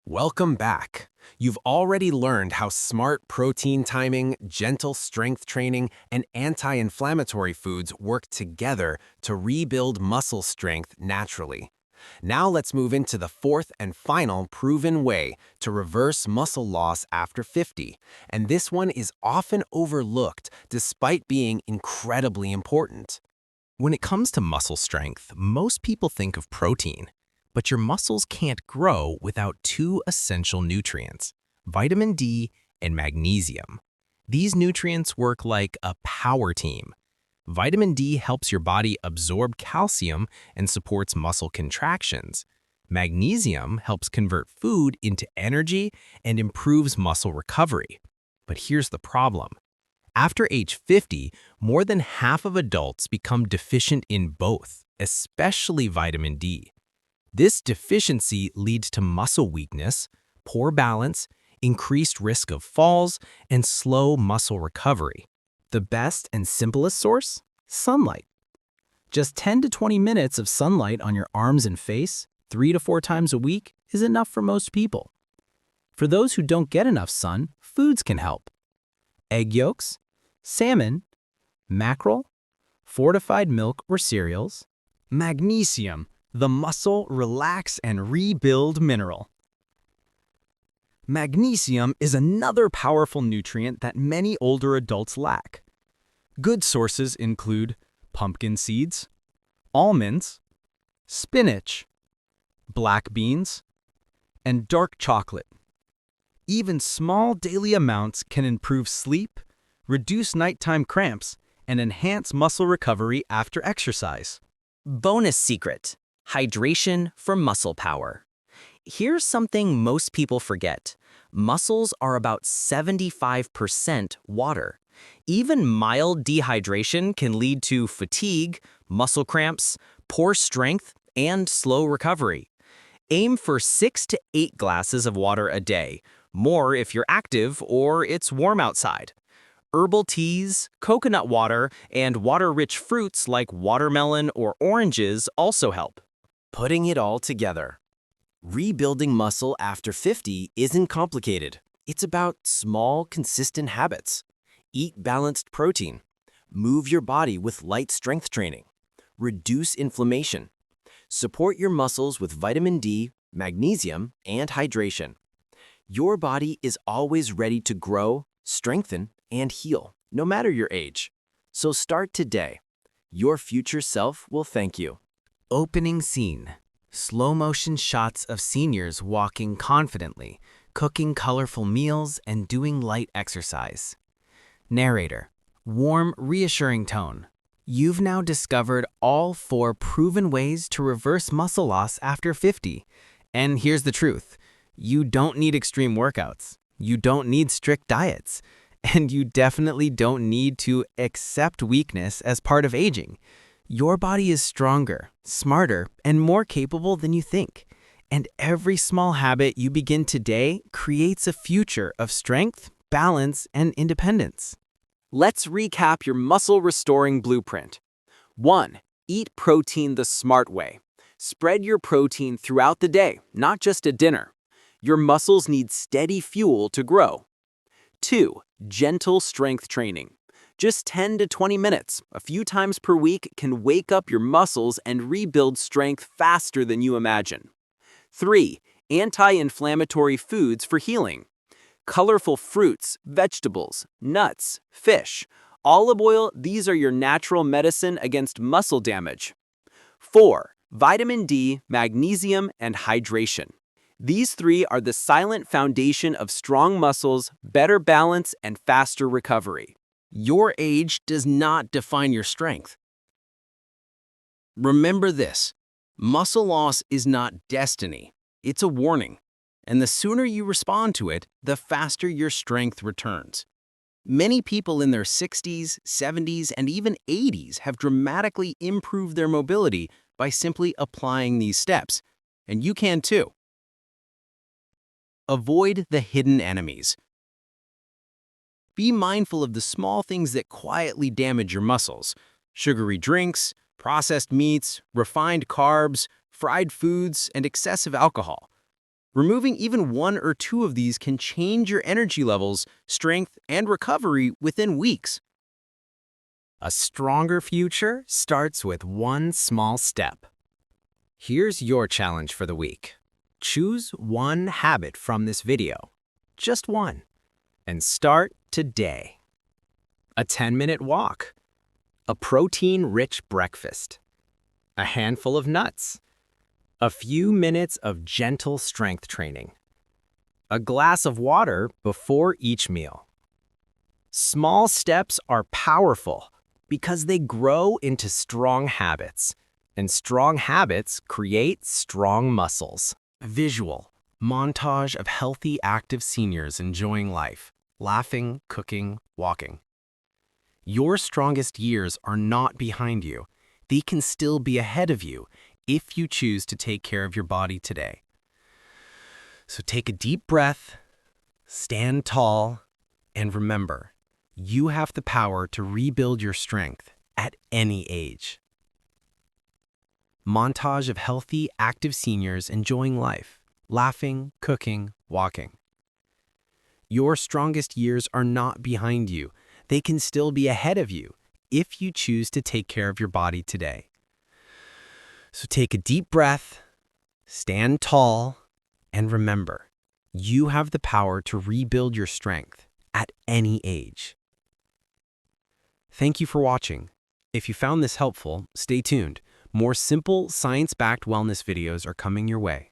Welcome back. You've already learned how smart protein timing, gentle strength training, and anti-inflammatory foods work together to rebuild muscle strength naturally. Now let's move into the fourth and final proven way to reverse muscle loss after 50. And this one is often overlooked despite being incredibly important. When it comes to muscle strength, most people think of protein, but your muscles can't grow without two essential nutrients, vitamin D and magnesium. These nutrients work like a power team. Vitamin D helps your body absorb calcium and supports muscle contractions. Magnesium helps convert food into energy and improves muscle recovery. But here's the problem. After age 50, more than half of adults become deficient in both, especially vitamin D. This deficiency leads to muscle weakness, poor balance, increased risk of falls, and slow muscle recovery. The best and simplest source? Sunlight. Just 10 to 20 minutes of sunlight on your arms and face, 3 to 4 times a week, is enough for most people. For those who don't get enough sun, foods can help. Egg yolks, salmon, mackerel, fortified milk or cereals. Magnesium, the muscle relax and rebuild mineral. Magnesium is another powerful nutrient that many older adults lack. Good sources include pumpkin seeds, almonds, spinach, black beans, and dark chocolate. Even small daily amounts can improve sleep, reduce nighttime cramps, and enhance muscle recovery after exercise. Bonus secret: hydration for muscle power. Here's something most people forget. Muscles are about 75% water. Even mild dehydration can lead to fatigue, muscle cramps, poor strength, and slow recovery. Aim for 6 to 8 glasses of water a day, more if you're active or it's warm outside. Herbal teas, coconut water, and water-rich fruits like watermelon or oranges also help. Putting it all together. Rebuilding muscle after 50 isn't complicated. It's about small, consistent habits. Eat balanced protein. Move your body with light strength training. Reduce inflammation. Support your muscles with vitamin D, magnesium, and hydration. Your body is always ready to grow, strengthen, and heal, no matter your age. So start today. Your future self will thank you. Opening scene. Slow-motion shots of seniors walking confidently, cooking colorful meals, and doing light exercise. Narrator. Warm, reassuring tone. You've now discovered all 4 proven ways to reverse muscle loss after 50. And here's the truth. You don't need extreme workouts. You don't need strict diets. And you definitely don't need to accept weakness as part of aging. Your body is stronger, smarter, and more capable than you think. And every small habit you begin today creates a future of strength, balance, and independence. Let's recap your muscle-restoring blueprint. 1. Eat protein the smart way. Spread your protein throughout the day, not just at dinner. Your muscles need steady fuel to grow. 2. Gentle strength training. Just 10 to 20 minutes, a few times per week, can wake up your muscles and rebuild strength faster than you imagine. 3. Anti-inflammatory foods for healing. Colorful fruits, vegetables, nuts, fish, olive oil, these are your natural medicine against muscle damage. 4. Vitamin D, magnesium, and hydration. These 3 are the silent foundation of strong muscles, better balance, and faster recovery. Your age does not define your strength. Remember this, muscle loss is not destiny, it's a warning. And the sooner you respond to it, the faster your strength returns. Many people in their 60s, 70s, and even 80s have dramatically improved their mobility by simply applying these steps. And you can too. Avoid the hidden enemies. Be mindful of the small things that quietly damage your muscles. Sugary drinks, processed meats, refined carbs, fried foods, and excessive alcohol. Removing even 1 or 2 of these can change your energy levels, strength, and recovery within weeks. A stronger future starts with one small step. Here's your challenge for the week. Choose one habit from this video, just one, and start today. A 10-minute walk, a protein-rich breakfast, a handful of nuts, a few minutes of gentle strength training, a glass of water before each meal. Small steps are powerful because they grow into strong habits, and strong habits create strong muscles. Visual montage of healthy, active seniors enjoying life, laughing, cooking, walking. Your strongest years are not behind you. They can still be ahead of you if you choose to take care of your body today. So take a deep breath, stand tall, and remember, you have the power to rebuild your strength at any age. Montage of healthy, active seniors enjoying life, laughing, cooking, walking. Your strongest years are not behind you. They can still be ahead of you if you choose to take care of your body today. So take a deep breath, stand tall, and remember, you have the power to rebuild your strength at any age. Thank you for watching. If you found this helpful, stay tuned. More simple, science-backed wellness videos are coming your way.